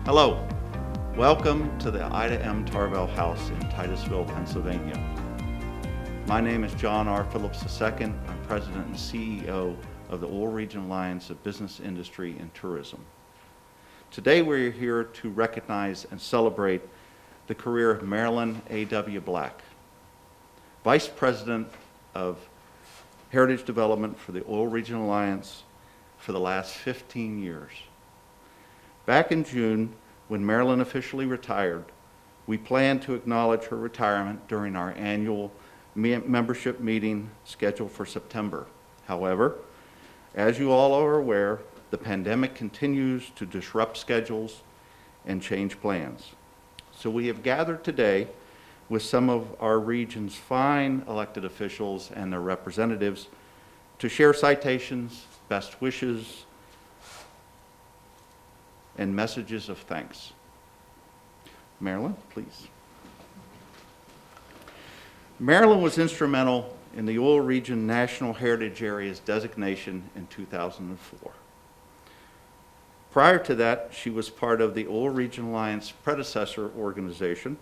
Hello, welcome to the Ida M. Tarbell House in Titusville, Pennsylvania. My name is John R. Phillips II. I'm President and CEO of the Oil Region Alliance of Business, Industry, and Tourism. Today we're here to recognize and celebrate the career of Marilyn A.W. Black, Vice President of Heritage Development for the Oil Region Alliance for the last 15 years. Back in June, when Marilyn officially retired, we planned to acknowledge her retirement during our annual membership meeting scheduled for September. However, as you all are aware, the pandemic continues to disrupt schedules and change plans. So we have gathered today with some of our region's fine elected officials and their representatives to share citations, best wishes, and messages of thanks. Marilyn, please. Marilyn was instrumental in the Oil Region National Heritage Area's designation in 2004. Prior to that, she was part of the Oil Region Alliance predecessor organization,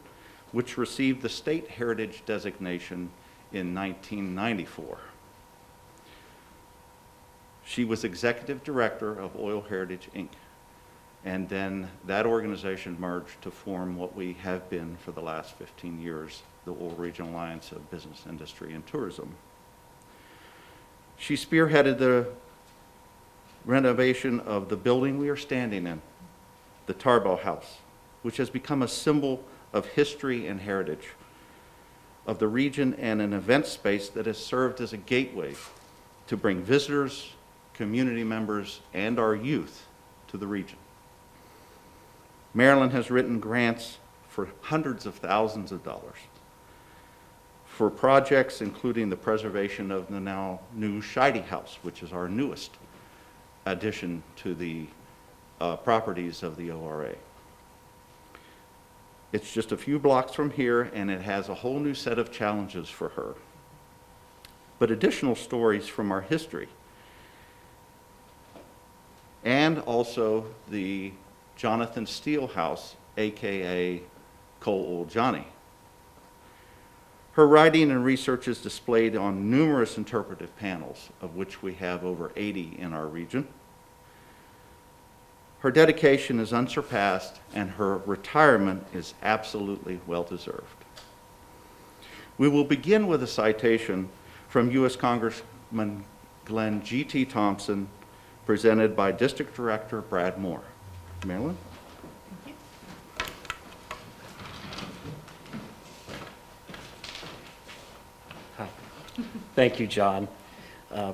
which received the State Heritage designation in 1994. She was Executive Director of Oil Heritage, Inc., and then that organization merged to form what we have been for the last 15 years, the Oil Region Alliance of Business, Industry, and Tourism. She spearheaded the renovation of the building we are standing in, the Tarbell House, which has become a symbol of history and heritage of the region and an event space that has served as a gateway to bring visitors, community members, and our youth to the region. Marilyn has written grants for hundreds of thousands of dollars for projects including the preservation of the now new Scheide House, which is our newest addition to the properties of the ORA. It's just a few blocks from here, and it has a whole new set of challenges for her. But additional stories from our history, and also the Jonathan Steele House, aka Coal Oil Johnny. Her writing and research is displayed on numerous interpretive panels, of which we have over 80 in our region. Her dedication is unsurpassed, and her retirement is absolutely well-deserved. We will begin with a citation from U.S. Congressman Glenn G.T. Thompson, presented by District Director Brad Moore. Marilyn? Thank you, John.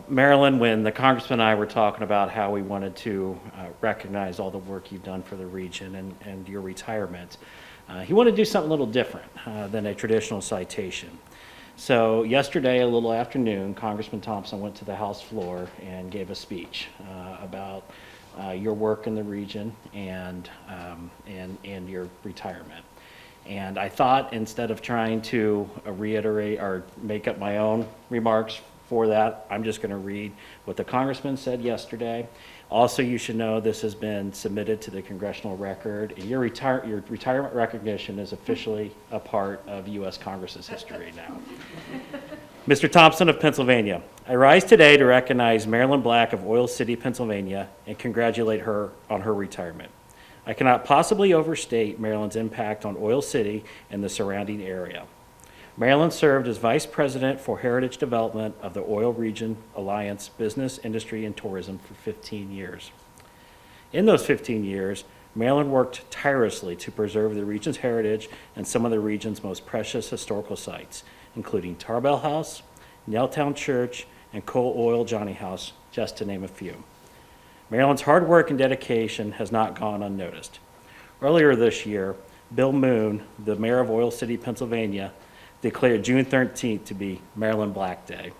Marilyn, when the Congressman and I were talking about how we wanted to recognize all the work you've done for the region and your retirement, he wanted to do something a little different than a traditional citation. So yesterday, a little afternoon, Congressman Thompson went to the House floor and gave a speech about your work in the region and your retirement. And I thought, instead of trying to reiterate or make up my own remarks for that, I'm just going to read what the Congressman said yesterday. Also, you should know this has been submitted to the congressional record, and your retirement recognition is officially a part of U.S. Congress's history now. Mr. Thompson of Pennsylvania, I rise today to recognize Marilyn Black of Oil City, Pennsylvania, and congratulate her on her retirement. I cannot possibly overstate Marilyn's impact on Oil City and the surrounding area. Marilyn served as Vice President for Heritage Development of the Oil Region Alliance Business, Industry, and Tourism for 15 years. In those 15 years, Marilyn worked tirelessly to preserve the region's heritage and some of the region's most precious historical sites, including Tarbell House, Nelltown Church, and Coal Oil Johnny House, just to name a few. Marilyn's hard work and dedication has not gone unnoticed. Earlier this year, Bill Moon, the mayor of Oil City, Pennsylvania, declared June 13th to be Marilyn Black Day.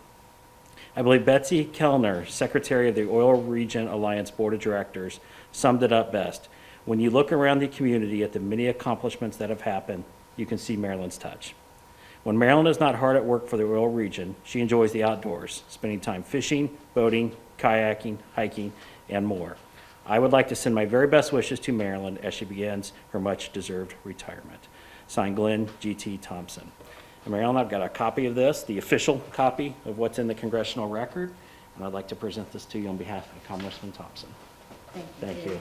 I believe Betsy Kellner, Secretary of the Oil Region Alliance Board of Directors, summed it up best. When you look around the community at the many accomplishments that have happened, you can see Marilyn's touch. When Marilyn is not hard at work for the oil region, she enjoys the outdoors, spending time fishing, boating, kayaking, hiking, and more. I would like to send my very best wishes to Marilyn as she begins her much-deserved retirement. Signed, Glenn G.T. Thompson. And Marilyn, I've got a copy of this, the official copy of what's in the congressional record, and I'd like to present this to you on behalf of Congressman Thompson. Thank you.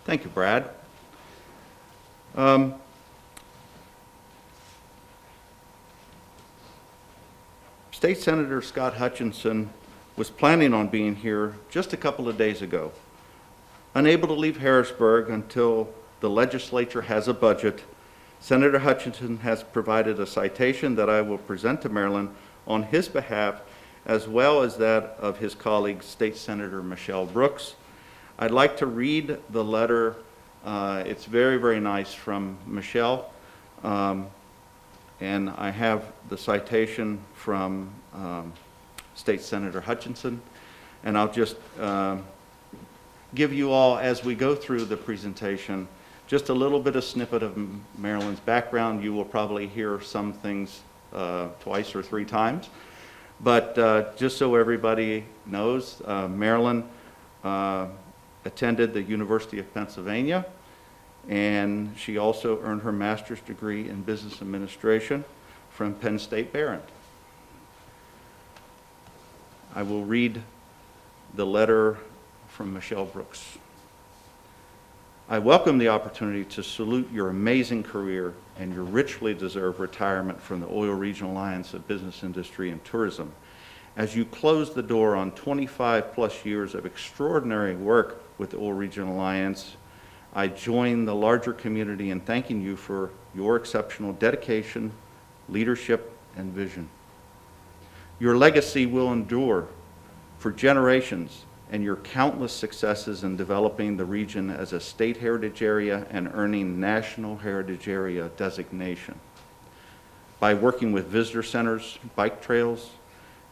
Thank you, Brad. State Senator Scott Hutchinson was planning on being here just a couple of days ago. Unable to leave Harrisburg until the legislature has a budget, Senator Hutchinson has provided a citation that I will present to Marilyn on his behalf, as well as that of his colleague, State Senator Michelle Brooks. I'd like to read the letter. It's very, very nice from Michelle. And I have the citation from State Senator Hutchinson. And I'll just give you all, as we go through the presentation, just a little bit of snippet of Marilyn's background. You will probably hear some things twice or three times. But just so everybody knows, Marilyn attended the University of Pennsylvania, and she also earned her master's degree in business administration from Penn State Barron. I will read the letter from Michelle Brooks. I welcome the opportunity to salute your amazing career and your richly deserved retirement from the Oil Regional Alliance of Business, Industry, and Tourism. As you close the door on 25 plus years of extraordinary work with the Oil Regional Alliance, I join the larger community in thanking you for your exceptional dedication, leadership, and vision. Your legacy will endure for generations, and your countless successes in developing the region as a state heritage area and earning National Heritage Area designation. By working with visitor centers, bike trails,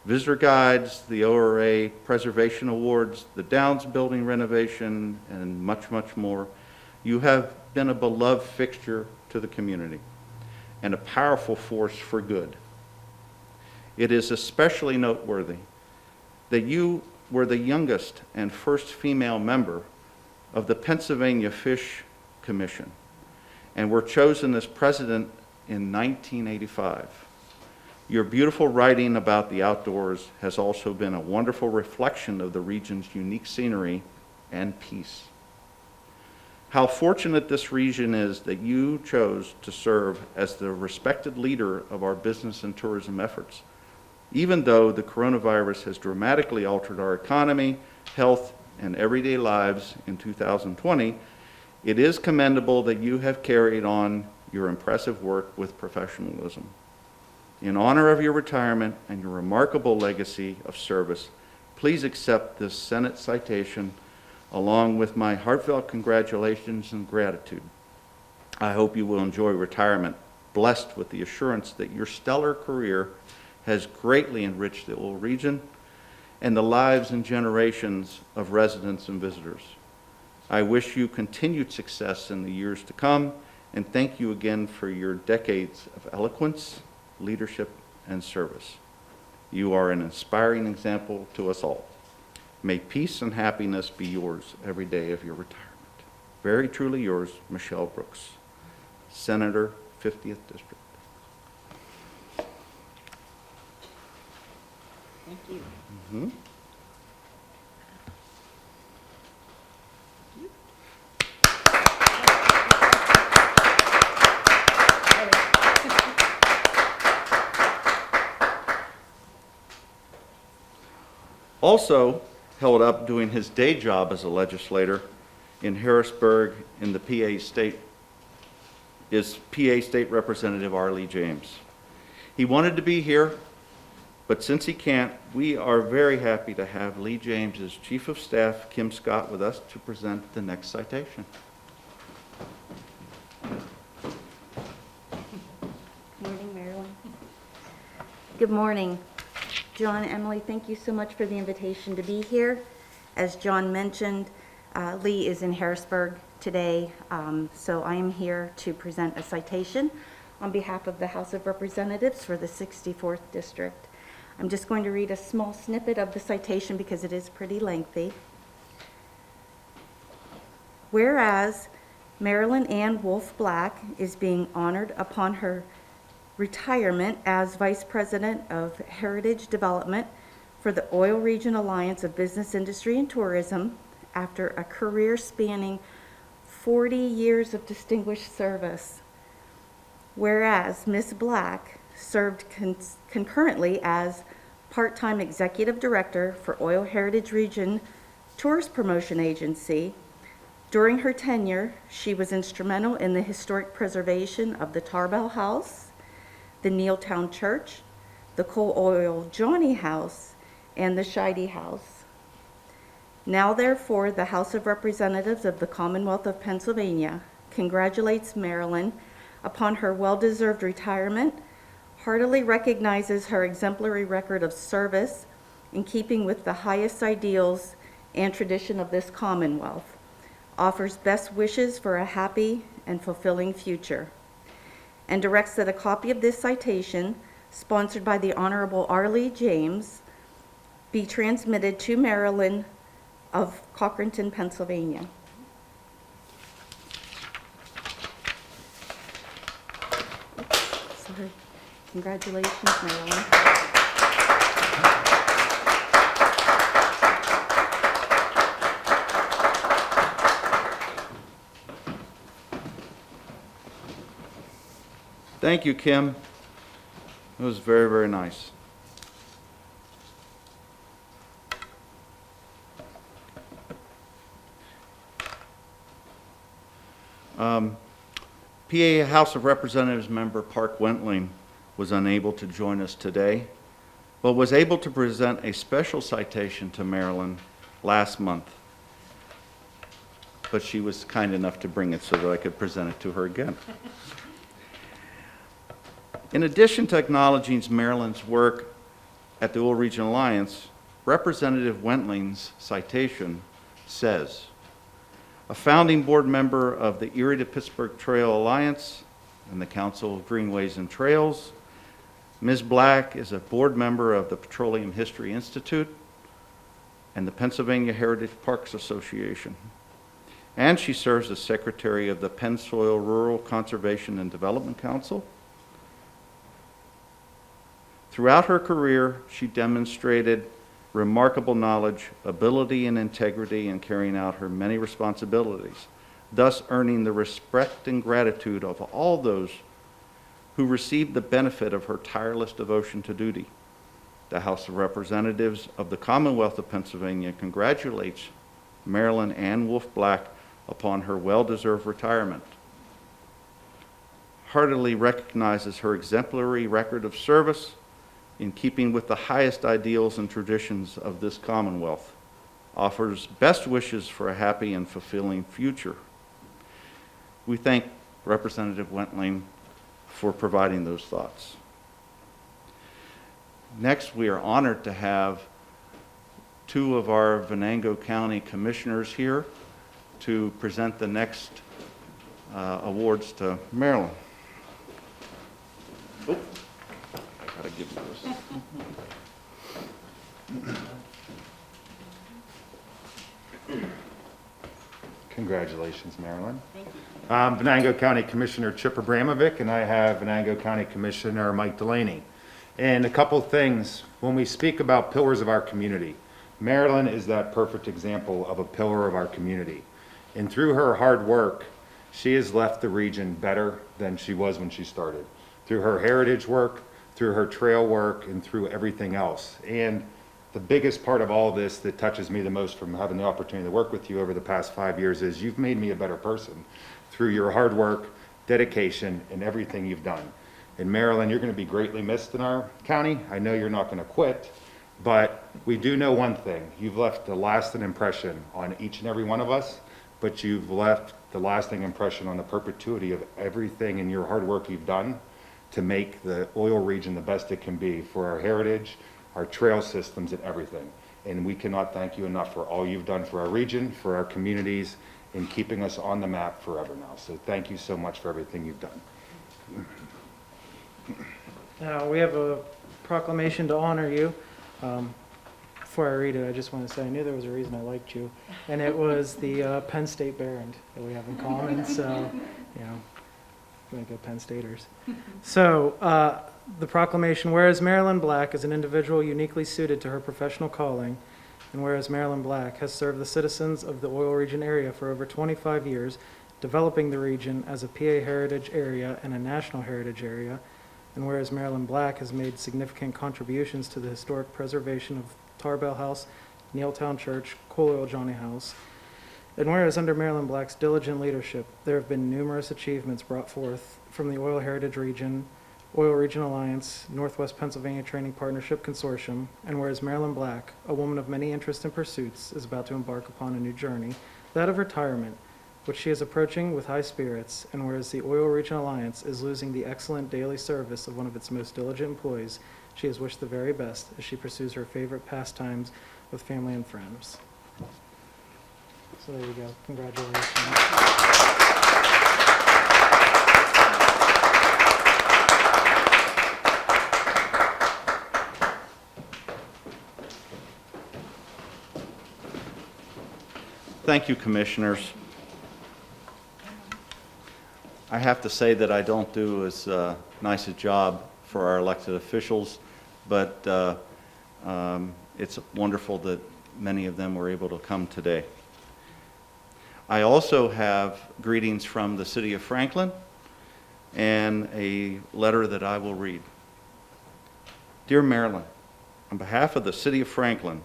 visitor guides, the ORA Preservation Awards, the Downs Building renovation, and much, much more, you have been a beloved fixture to the community and a powerful force for good. It is especially noteworthy that you were the youngest and first female member of the Pennsylvania Fish Commission and were chosen as president in 1985. Your beautiful writing about the outdoors has also been a wonderful reflection of the region's unique scenery and peace. How fortunate this region is that you chose to serve as the respected leader of our business and tourism efforts. Even though the coronavirus has dramatically altered our economy, health, and everyday lives in 2020, it is commendable that you have carried on your impressive work with professionalism. In honor of your retirement and your remarkable legacy of service, please accept this Senate citation along with my heartfelt congratulations and gratitude. I hope you will enjoy retirement, blessed with the assurance that your stellar career has greatly enriched the oil region and the lives and generations of residents and visitors. I wish you continued success in the years to come, and thank you again for your decades of eloquence, leadership, and service. You are an inspiring example to us all. May peace and happiness be yours every day of your retirement. Very truly yours, Michelle Brooks, Senator, 50th District. Thank you. Mm-hmm. Also held up doing his day job as a legislator in Harrisburg in the PA State is PA State Representative R. Lee James. He wanted to be here, but since he can't, we are very happy to have Lee James's Chief of Staff, Kim Scott, with us to present the next citation. Good morning, Marilyn. Good morning. John, Emily, thank you so much for the invitation to be here. As John mentioned, Lee is in Harrisburg today, so I am here to present a citation on behalf of the House of Representatives for the 64th District. I'm just going to read a small snippet of the citation because it is pretty lengthy. Whereas Marilyn Ann Wolf Black is being honored upon her retirement as Vice President of Heritage Development for the Oil Region Alliance of Business, Industry, and Tourism after a career spanning 40 years of distinguished service. Whereas Ms. Black served concurrently as part-time Executive Director for Oil Heritage Region Tourist Promotion Agency. During her tenure, she was instrumental in the historic preservation of the Tarbell House, the Nealtown Church, the Coal Oil Johnny House, and the Scheide House. Now therefore, the House of Representatives of the Commonwealth of Pennsylvania congratulates Marilyn upon her well-deserved retirement, heartily recognizes her exemplary record of service in keeping with the highest ideals and tradition of this Commonwealth, offers best wishes for a happy and fulfilling future, and directs that a copy of this citation, sponsored by the Honorable Arlie James, be transmitted to Marilyn of Cochranton, Pennsylvania. Sorry. Congratulations, Marilyn. Thank you, Kim. It was very, very nice. PA House of Representatives member Park Wentling was unable to join us today, but was able to present a special citation to Marilyn last month. But she was kind enough to bring it so that I could present it to her again. In addition to acknowledging Marilyn's work at the Oil Region Alliance, Representative Wentling's citation says, a founding board member of the Erie to Pittsburgh Trail Alliance and the Council of Greenways and Trails, Ms. Black is a board member of the Petroleum History Institute and the Pennsylvania Heritage Parks Association, and she serves as secretary of the Penn Soil Rural Conservation and Development Council. Throughout her career, she demonstrated remarkable knowledge, ability, and integrity in carrying out her many responsibilities, thus earning the respect and gratitude of all those who received the benefit of her tireless devotion to duty. The House of Representatives of the Commonwealth of Pennsylvania congratulates Marilyn Ann Wolf Black upon her well-deserved retirement, heartily recognizes her exemplary record of service in keeping with the highest ideals and traditions of this Commonwealth, offers best wishes for a happy and fulfilling future. We thank Representative Wentling for providing those thoughts. Next, we are honored to have two of our Venango County Commissioners here to present the next awards to Marilyn. Oh. I gotta give you this. Congratulations, Marilyn. Thank you. I'm Venango County Commissioner Chip Abramovic, and I have Venango County Commissioner Mike Delaney. And a couple things, when we speak about pillars of our community, Marilyn is that perfect example of a pillar of our community. And through her hard work, she has left the region better than she was when she started. Through her heritage work, through her trail work, and through everything else. And the biggest part of all of this that touches me the most from having the opportunity to work with you over the past 5 years is you've made me a better person through your hard work, dedication, and everything you've done. And Marilyn, you're going to be greatly missed in our county. I know you're not going to quit, but we do know one thing. You've left a lasting impression on each and every one of us, but you've left the lasting impression on the perpetuity of everything in your hard work you've done to make the oil region the best it can be for our heritage, our trail systems, and everything. And we cannot thank you enough for all you've done for our region, for our communities, and keeping us on the map forever now. So thank you so much for everything you've done. Now, we have a proclamation to honor you. Before I read it, I just want to say I knew there was a reason I liked you, and it was the Penn State Band that we have in common, so, you know, we're good Penn Staters. So, the proclamation, whereas Marilyn Black is an individual uniquely suited to her professional calling, and whereas Marilyn Black has served the citizens of the Oil Region area for over 25 years, developing the region as a PA heritage area and a national heritage area, and whereas Marilyn Black has made significant contributions to the historic preservation of Tarbell House, Nealtown Church, Coal Oil Johnny House, and whereas under Marilyn Black's diligent leadership, there have been numerous achievements brought forth from the Oil Heritage Region, Oil Region Alliance, Northwest Pennsylvania Training Partnership Consortium, and whereas Marilyn Black, a woman of many interests and pursuits, is about to embark upon a new journey, that of retirement, which she is approaching with high spirits, and whereas the Oil Region Alliance is losing the excellent daily service of one of its most diligent employees, she has wished the very best as she pursues her favorite pastimes with family and friends. So there you go. Congratulations. Thank you, Commissioners. I have to say that I don't do as nice a job for our elected officials, but it's wonderful that many of them were able to come today. I also have greetings from the City of Franklin and a letter that I will read. Dear Marilyn, on behalf of the City of Franklin,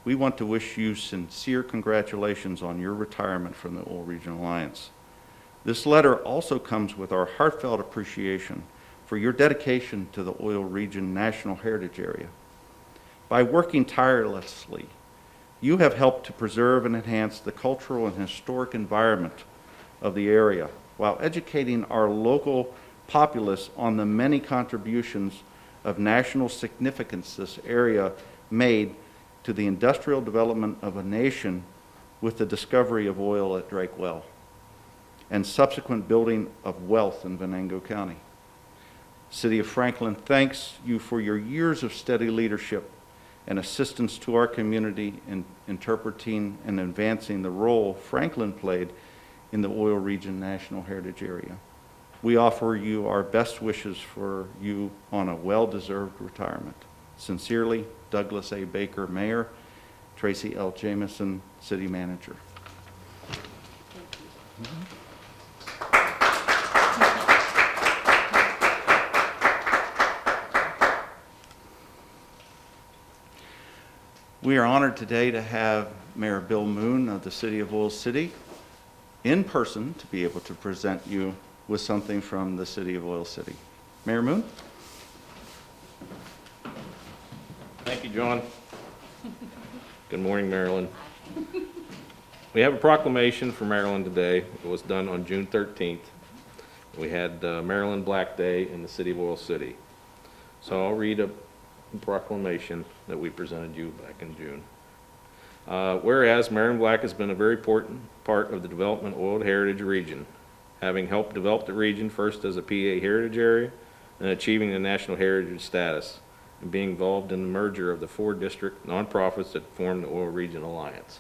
we want to wish you sincere congratulations on your retirement from the Oil Region Alliance. This letter also comes with our heartfelt appreciation for your dedication to the Oil Region National Heritage Area. By working tirelessly, you have helped to preserve and enhance the cultural and historic environment of the area while educating our local populace on the many contributions of national significance this area made to the industrial development of a nation with the discovery of oil at Drake Well and subsequent building of wealth in Venango County. City of Franklin thanks you for your years of steady leadership and assistance to our community in interpreting and advancing the role Franklin played in the Oil Region National Heritage Area. We offer you our best wishes for you on a well-deserved retirement. Sincerely, Douglas A. Baker, Mayor, Tracy L. Jamison, City Manager. We are honored today to have Mayor Bill Moon of the City of Oil City in person to be able to present you with something from the City of Oil City. Mayor Moon? Thank you, John. Good morning, Marilyn. We have a proclamation for Marilyn today. It was done on June 13th. We had Marilyn Black Day in the City of Oil City. So I'll read a proclamation that we presented you back in June. Whereas Marilyn Black has been a very important part of the development of Oil Heritage Region, having helped develop the region first as a PA heritage area and achieving the national heritage status, and being involved in the merger of the 4 district nonprofits that form the Oil Region Alliance.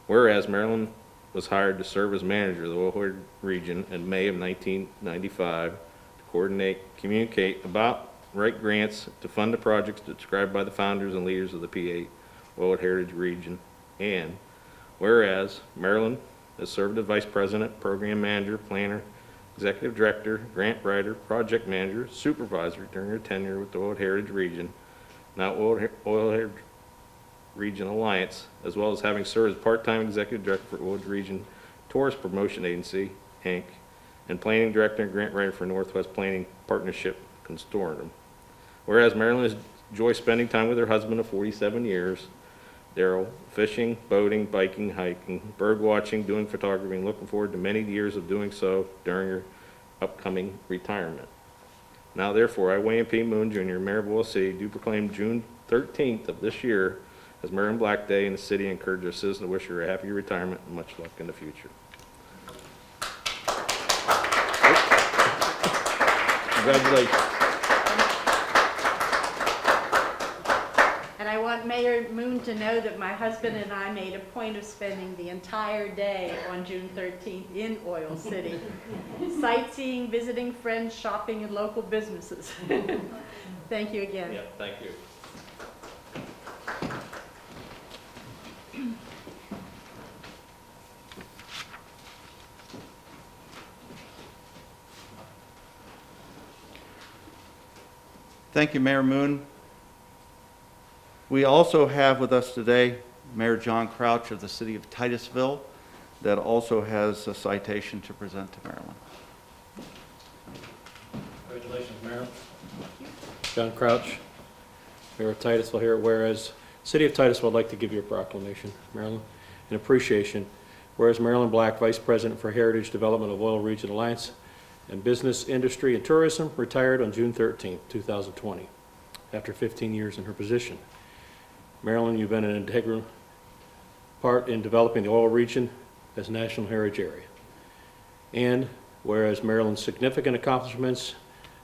Whereas Marilyn was hired to serve as manager of the Oil Region in May of 1995 to coordinate, communicate about, write grants to fund the projects described by the founders and leaders of the PA Oil Heritage Region. And whereas Marilyn has served as Vice President, Program Manager, Planner, Executive Director, Grant Writer, Project Manager, Supervisor during her tenure with the Oil Heritage Region, now Oil Heritage Region Alliance, as well as having served as part-time Executive Director for Oil Region Tourist Promotion Agency, Inc., and Planning Director and Grant Writer for Northwest Planning Partnership Consortium. Whereas Marilyn has enjoyed spending time with her husband of 47 years, Daryl, fishing, boating, biking, hiking, bird watching, doing photography, and looking forward to many years of doing so during her upcoming retirement. Now therefore, I, William P. Moon, Jr., Mayor of Oil City, do proclaim June 13th of this year as Marilyn Black Day in the city, encourage our citizens to wish her a happy retirement and much luck in the future. Congratulations. And I want Mayor Moon to know that my husband and I made a point of spending the entire day on June 13th in Oil City, sightseeing, visiting friends, shopping, and local businesses. Thank you again. Yeah, thank you. Thank you, Mayor Moon. We also have with us today Mayor John Crouch of the city of Titusville that also has a citation to present to Marilyn. Congratulations, Mayor. John Crouch, Mayor of Titusville here. Whereas City of Titusville would like to give you a proclamation, Marilyn, in appreciation. Whereas Marilyn Black, Vice President for Heritage Development of Oil Region Alliance and Business, Industry, and Tourism, retired on June 13, 2020, after 15 years in her position. Marilyn, you've been an integral part in developing the oil region as a national heritage area. And whereas Marilyn's significant accomplishments,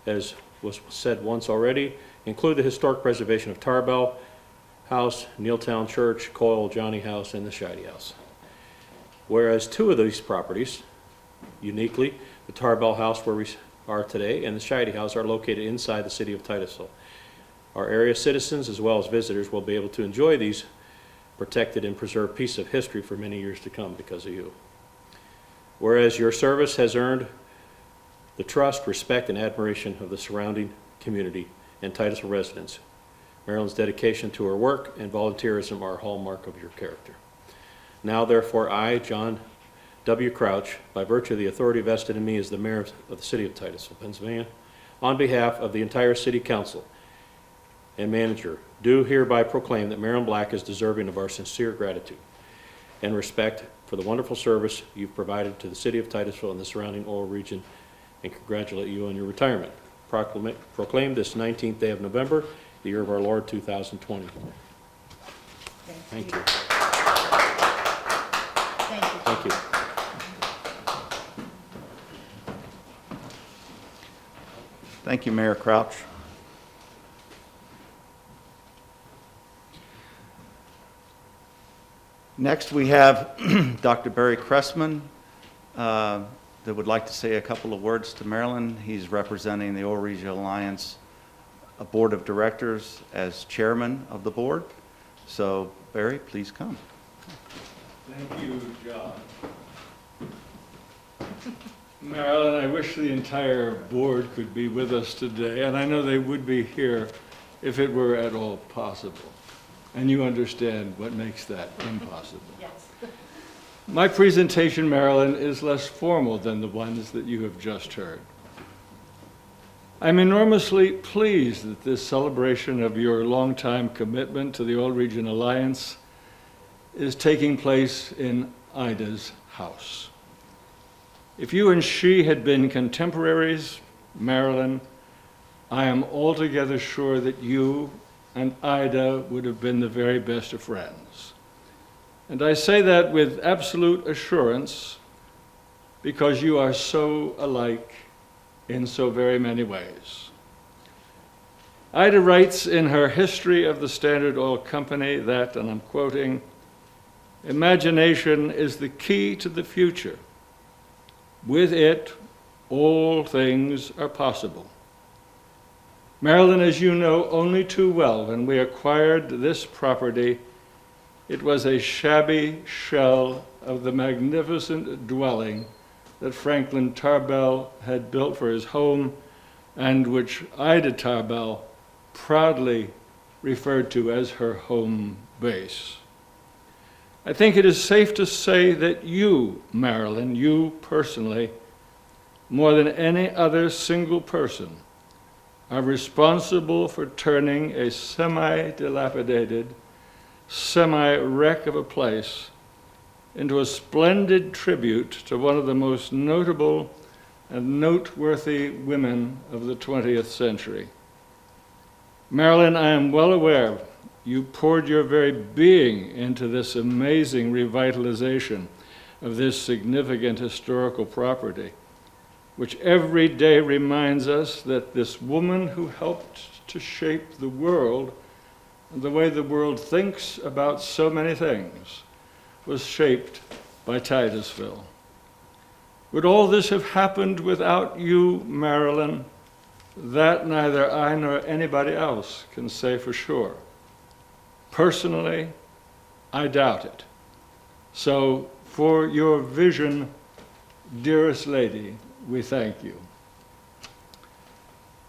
as was said once already, include the historic preservation of Tarbell House, Nealtown Church, Coyle, Johnny House, and the Scheide House. Whereas two of these properties, uniquely, the Tarbell House where we are today and the Scheide House, are located inside the city of Titusville. Our area citizens as well as visitors will be able to enjoy these protected and preserved pieces of history for many years to come because of you. Whereas your service has earned the trust, respect, and admiration of the surrounding community and Titusville residents. Marilyn's dedication to her work and volunteerism are a hallmark of your character. Now, therefore, I, John W. Crouch, by virtue of the authority vested in me as the mayor of the city of Titusville, Pennsylvania, on behalf of the entire city council and manager, do hereby proclaim that Marilyn Black is deserving of our sincere gratitude and respect for the wonderful service you've provided to the city of Titusville and the surrounding oil region, and congratulate you on your retirement. Proclaim this 19th day of November, the year of our Lord 2020. Thank you. Thank you. Thank you. Thank you, Mayor Crouch. Next, we have Dr. Barry Cressman that would like to say a couple of words to Marilyn. He's representing the Oil Region Alliance Board of Directors as chairman of the board. So, Barry, please come. Thank you, John. Marilyn, I wish the entire board could be with us today, and I know they would be here if it were at all possible. And you understand what makes that impossible. Yes. My presentation, Marilyn, is less formal than the ones that you have just heard. I'm enormously pleased that this celebration of your longtime commitment to the Oil Region Alliance is taking place in Ida's house. If you and she had been contemporaries, Marilyn, I am altogether sure that you and Ida would have been the very best of friends. And I say that with absolute assurance because you are so alike in so very many ways. Ida writes in her History of the Standard Oil Company that, and I'm quoting, "Imagination is the key to the future. With it, all things are possible." Marilyn, as you know only too well, when we acquired this property, it was a shabby shell of the magnificent dwelling that Franklin Tarbell had built for his home and which Ida Tarbell proudly referred to as her home base. I think it is safe to say that you, Marilyn, you personally, more than any other single person, are responsible for turning a semi-dilapidated, semi-wreck of a place into a splendid tribute to one of the most notable and noteworthy women of the 20th century. Marilyn, I am well aware you poured your very being into this amazing revitalization of this significant historical property, which every day reminds us that this woman who helped to shape the world and the way the world thinks about so many things was shaped by Titusville. Would all this have happened without you, Marilyn? That neither I nor anybody else can say for sure. Personally, I doubt it. So, for your vision, dearest lady, we thank you.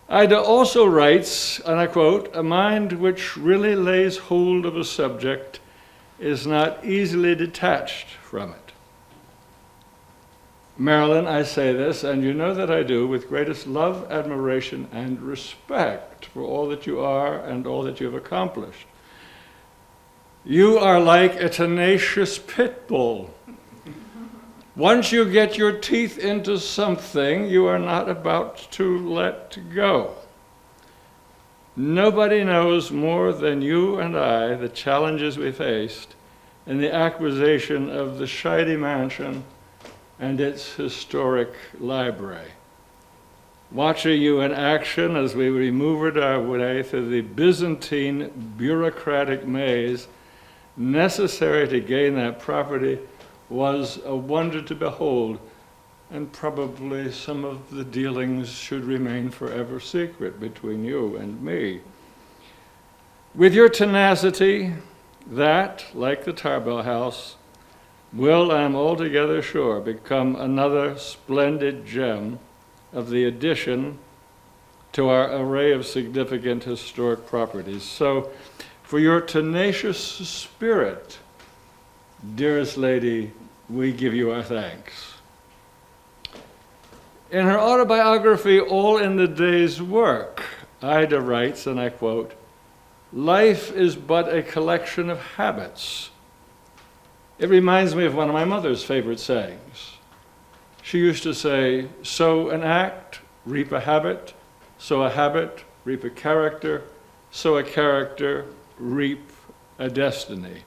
Ida also writes, and I quote, "A mind which really lays hold of a subject is not easily detached from it." Marilyn, I say this, and you know that I do, with greatest love, admiration, and respect for all that you are and all that you have accomplished. You are like a tenacious pit bull. Once you get your teeth into something, you are not about to let go. Nobody knows more than you and I the challenges we faced in the acquisition of the Scheide Mansion and its historic library. Watching you in action as we maneuvered our way through the Byzantine bureaucratic maze necessary to gain that property was a wonder to behold, and probably some of the dealings should remain forever secret between you and me. With your tenacity, that, like the Tarbell House, will, I am altogether sure, become another splendid gem of the addition to our array of significant historic properties. So, for your tenacious spirit, dearest lady, we give you our thanks. In her autobiography, All in the Day's Work, Ida writes, and I quote, "Life is but a collection of habits." It reminds me of one of my mother's favorite sayings. She used to say, "Sow an act, reap a habit, sow a habit, reap a character, sow a character, reap a destiny."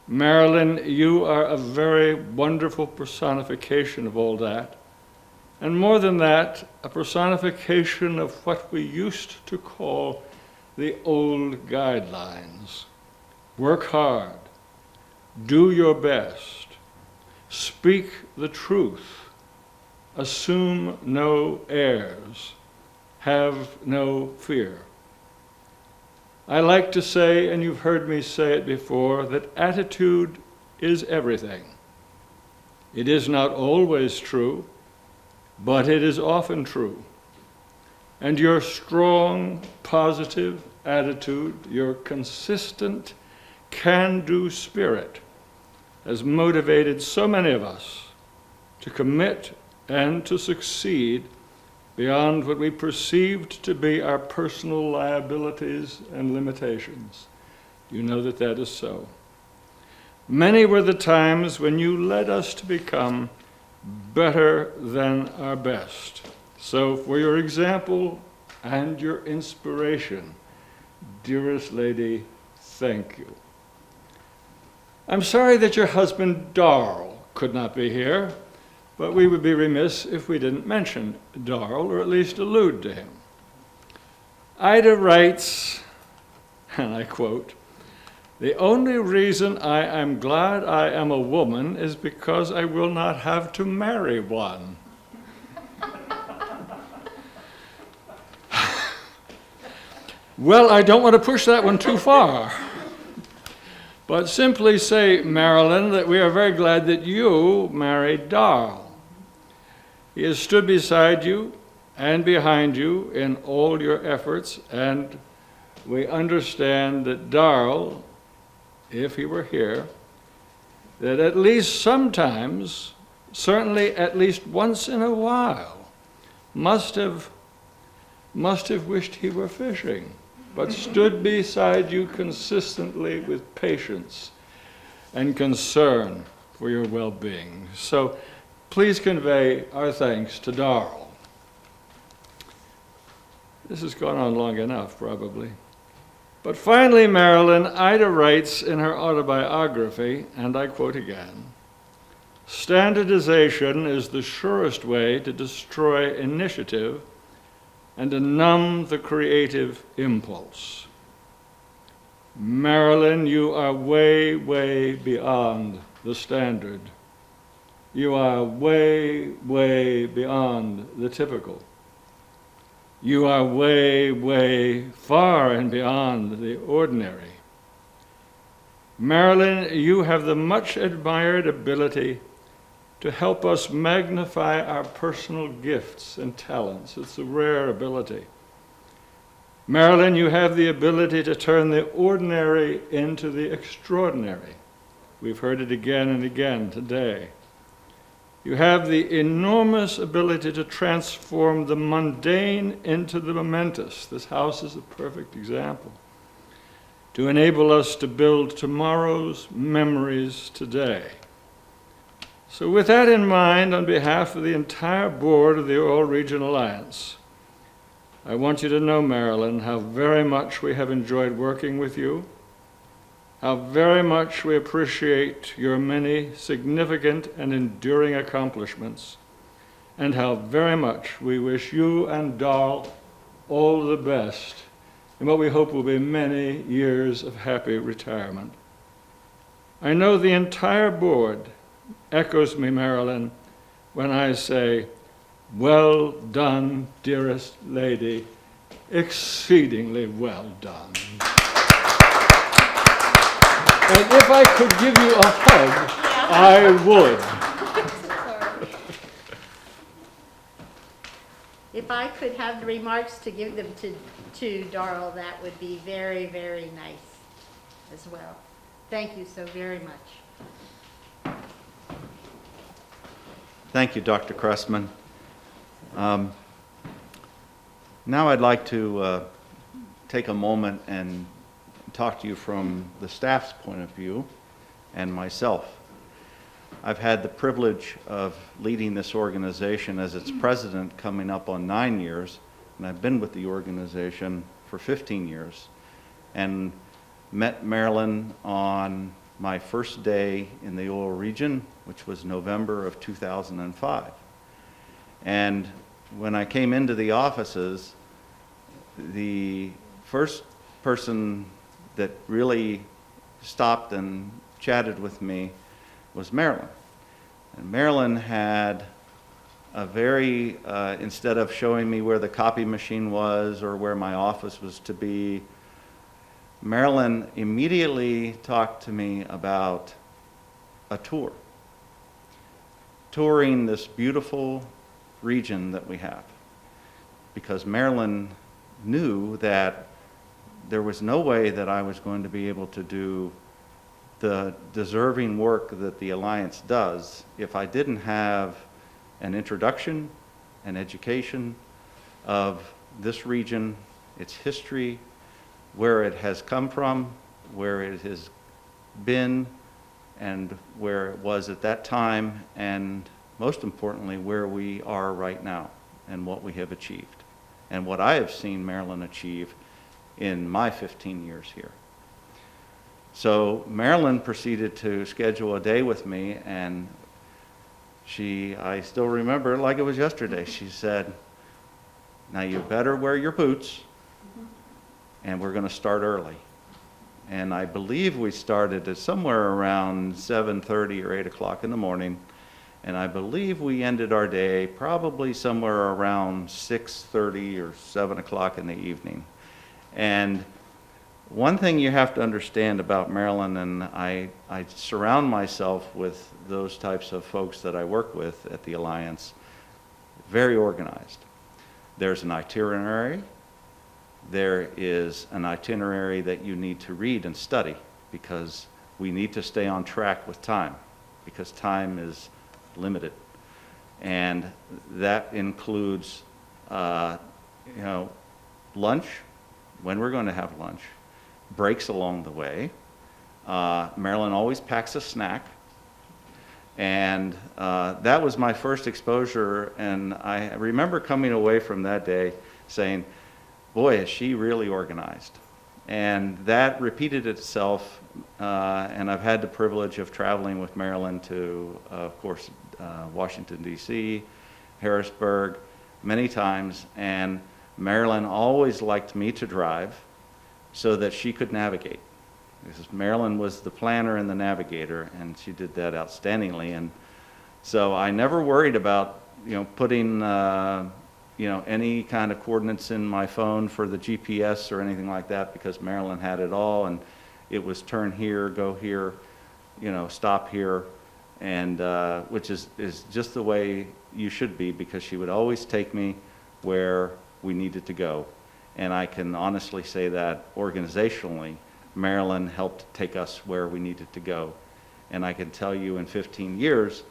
Marilyn, you are a very wonderful personification of all that. And more than that, a personification of what we used to call the old guidelines. Work hard, do your best, speak the truth, assume no airs, have no fear. I like to say, and you've heard me say it before, that attitude is everything. It is not always true, but it is often true. And your strong, positive attitude, your consistent, can-do spirit has motivated so many of us to commit and to succeed beyond what we perceived to be our personal liabilities and limitations. You know that that is so. Many were the times when you led us to become better than our best. So for your example and your inspiration, dearest lady, thank you. I'm sorry that your husband, Darrell, could not be here, but we would be remiss if we didn't mention Darrell, or at least allude to him. Ida writes, and I quote, "The only reason I am glad I am a woman is because I will not have to marry one." Well, I don't want to push that one too far, but simply say, Marilyn, that we are very glad that you married Darrell. He has stood beside you and behind you in all your efforts, and we understand that Darrell, if he were here, that at least sometimes, certainly at least once in a while, must have wished he were fishing, but stood beside you consistently with patience and concern for your well-being. So please convey our thanks to Darrell. This has gone on long enough, probably. But finally, Marilyn, Ida writes in her autobiography, and I quote again, "Standardization is the surest way to destroy initiative and to numb the creative impulse." Marilyn, you are way, way beyond the standard. You are way, way beyond the typical. You are way, way far and beyond the ordinary. Marilyn, you have the much admired ability to help us magnify our personal gifts and talents. It's a rare ability. Marilyn, you have the ability to turn the ordinary into the extraordinary. We've heard it again and again today. You have the enormous ability to transform the mundane into the momentous. This house is a perfect example. To enable us to build tomorrow's memories today. So with that in mind, on behalf of the entire board of the Oil Region Alliance, I want you to know, Marilyn, how very much we have enjoyed working with you, how very much we appreciate your many significant and enduring accomplishments, and how very much we wish you and Darl all the best in what we hope will be many years of happy retirement. I know the entire board echoes me, Marilyn, when I say, well done, dearest lady, exceedingly well done. And if I could give you a hug, I would. If I could have the remarks to give them to Darrell, that would be very, very nice as well. Thank you so very much. Thank you, Dr. Cressman. Now I'd like to take a moment and talk to you from the staff's point of view and myself. I've had the privilege of leading this organization as its president coming up on 9 years, and I've been with the organization for 15 years, and met Marilyn on my first day in the oil region, which was November of 2005. And when I came into the offices, the first person that really stopped and chatted with me was Marilyn. And Marilyn had a very, instead of showing me where the copy machine was or where my office was to be, Marilyn immediately talked to me about a tour. Touring this beautiful region that we have. Because Marilyn knew that there was no way that I was going to be able to do the deserving work that the Alliance does if I didn't have an introduction, an education of this region, its history, where it has come from, where it has been, and where it was at that time, and most importantly, where we are right now and what we have achieved, and what I have seen Marilyn achieve in my 15 years here. So Marilyn proceeded to schedule a day with me, and I still remember it like it was yesterday. She said, now you better wear your boots, and we're going to start early. And I believe we started at somewhere around 7:30 or 8 o'clock in the morning, and I believe we ended our day probably somewhere around 6:30 or 7 o'clock in the evening. And one thing you have to understand about Marilyn, and I surround myself with those types of folks that I work with at the Alliance, very organized. There's an itinerary. There is an itinerary that you need to read and study because we need to stay on track with time because time is limited. And that includes, lunch, when we're going to have lunch, breaks along the way. Marilyn always packs a snack. And that was my first exposure. And I remember coming away from that day saying, boy, is she really organized. And that repeated itself, and I've had the privilege of traveling with Marilyn to, of course, Washington, D.C., Harrisburg, many times, and Marilyn always liked me to drive so that she could navigate. Because Marilyn was the planner and the navigator, and she did that outstandingly. And so I never worried about, putting, any kind of coordinates in my phone for the GPS or anything like that, because Marilyn had it all, and it was turn here, go here, stop here, and which is just the way you should be, because she would always take me where we needed to go. And I can honestly say that organizationally, Marilyn helped take us where we needed to go. And I can tell you in 15 years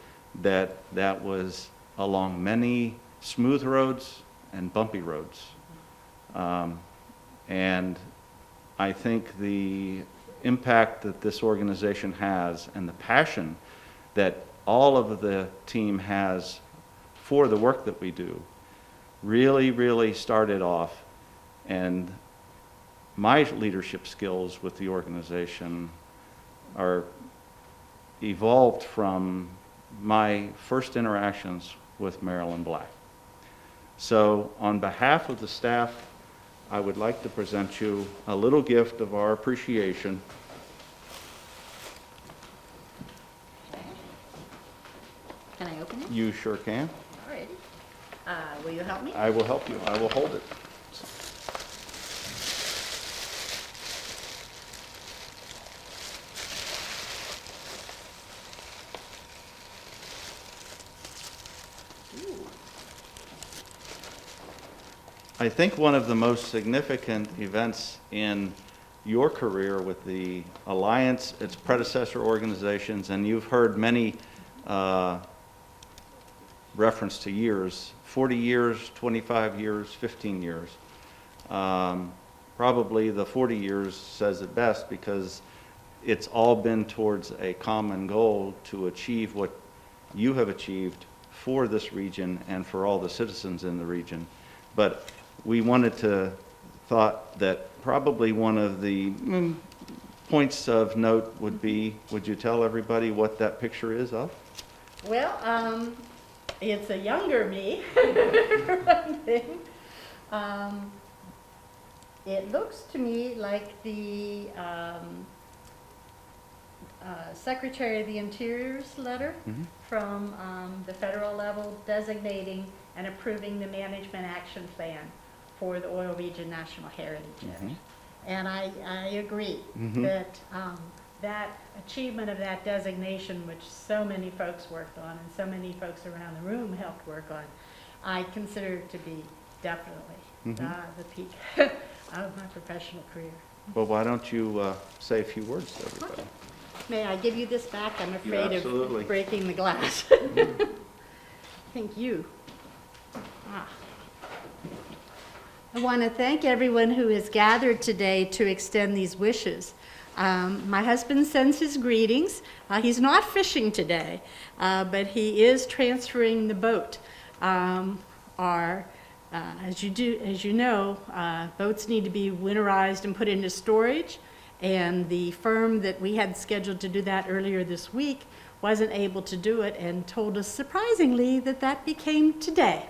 that that was along many smooth roads and bumpy roads. And I think the impact that this organization has and the passion that all of the team has for the work that we do really, really started off, and my leadership skills with the organization are evolved from my first interactions with Marilyn Black. So on behalf of the staff, I would like to present you a little gift of our appreciation. Can I open it? You sure can. All righty. Will you help me? I will help you. I will hold it. I think one of the most significant events in your career with the Alliance, its predecessor organizations, and you've heard many reference to years, 40 years, 25 years, 15 years. Probably the 40 years says it best, because it's all been towards a common goal to achieve what you have achieved for this region and for all the citizens in the region. But we thought that probably one of the points of note would be, would you tell everybody what that picture is of? Well, it's a younger me, for one thing. It looks to me like the Secretary of the Interior's letter from the federal level designating and approving the management action plan for the Oil Region National Heritage Area. And I agree that that achievement of that designation, which so many folks worked on and so many folks around the room helped work on, I consider to be definitely the peak of my professional career. Well, why don't you say a few words to everybody? May I give you this back? I'm afraid absolutely. of breaking the glass. Thank you. I want to thank everyone who has gathered today to extend these wishes. My husband sends his greetings. He's not fishing today, but he is transferring the boat. As you know, boats need to be winterized and put into storage, and the firm that we had scheduled to do that earlier this week wasn't able to do it and told us surprisingly that became today.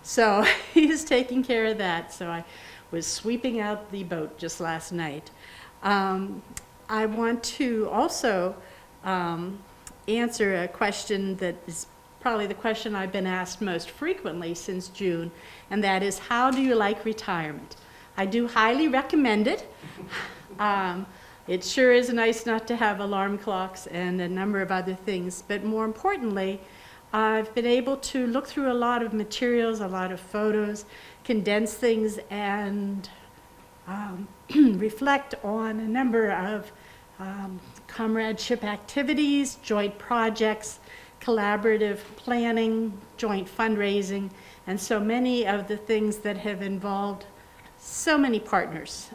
So he's taking care of that. So I was sweeping out the boat just last night. I want to also answer a question that is probably the question I've been asked most frequently since June, and that is, how do you like retirement? I do highly recommend it. It sure is nice not to have alarm clocks and a number of other things, but more importantly, I've been able to look through a lot of materials, a lot of photos, condense things, and reflect on a number of comradeship activities, joint projects, collaborative planning, joint fundraising, and so many of the things that have involved so many partners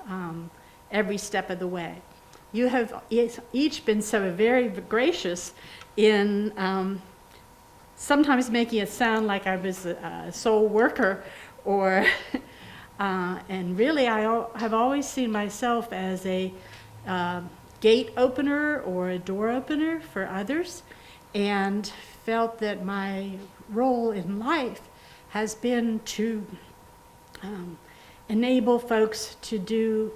every step of the way. You have each been so very gracious in sometimes making it sound like I was a sole worker, or And really, have always seen myself as a gate opener or a door opener for others, and felt that my role in life has been to enable folks to do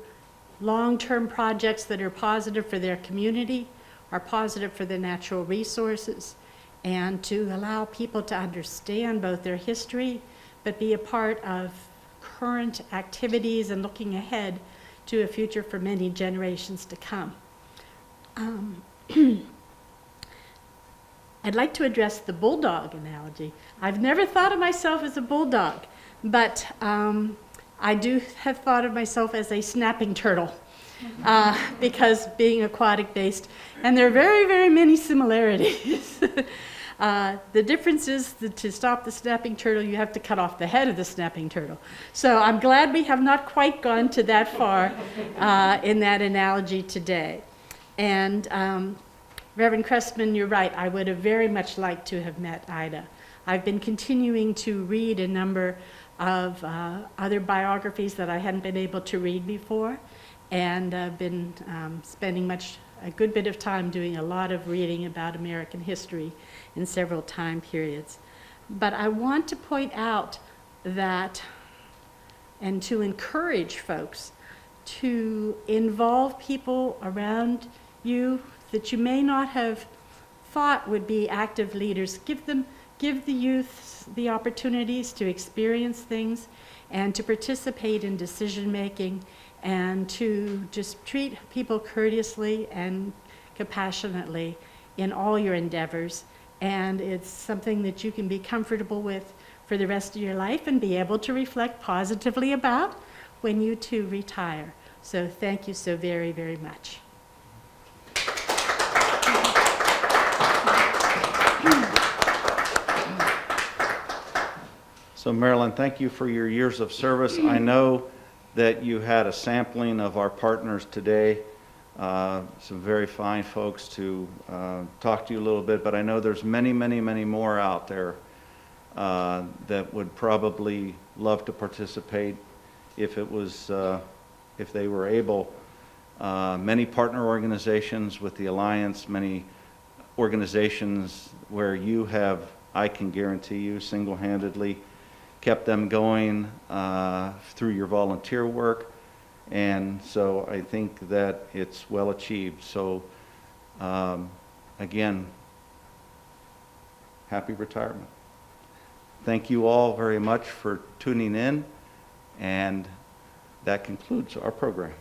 long-term projects that are positive for their community, are positive for the natural resources, and to allow people to understand both their history, but be a part of current activities and looking ahead to a future for many generations to come. I'd like to address the bulldog analogy. I've never thought of myself as a bulldog, but I do have thought of myself as a snapping turtle, because being aquatic based, and there are very, very many similarities. The difference is that to stop the snapping turtle, you have to cut off the head of the snapping turtle. So I'm glad we have not quite gone to that far in that analogy today. And Reverend Crestman, you're right. I would have very much liked to have met Ida. I've been continuing to read a number of other biographies that I hadn't been able to read before, and I've been spending a good bit of time doing a lot of reading about American history in several time periods. But I want to point out that, and to encourage folks to involve people around you that you may not have thought would be active leaders. Give the youth the opportunities to experience things and to participate in decision making, and to just treat people courteously and compassionately in all your endeavors. And it's something that you can be comfortable with for the rest of your life and be able to reflect positively about when you too retire. So thank you so very, very much. So Marilyn, thank you for your years of service. I know that you had a sampling of our partners today, some very fine folks to talk to you a little bit, but I know there's many, many, many more out there that would probably love to participate if they were able. Many partner organizations with the Alliance, many organizations where you have, I can guarantee you, single-handedly kept them going through your volunteer work, and so I think that it's well achieved. So again, happy retirement. Thank you all very much for tuning in, and that concludes our program.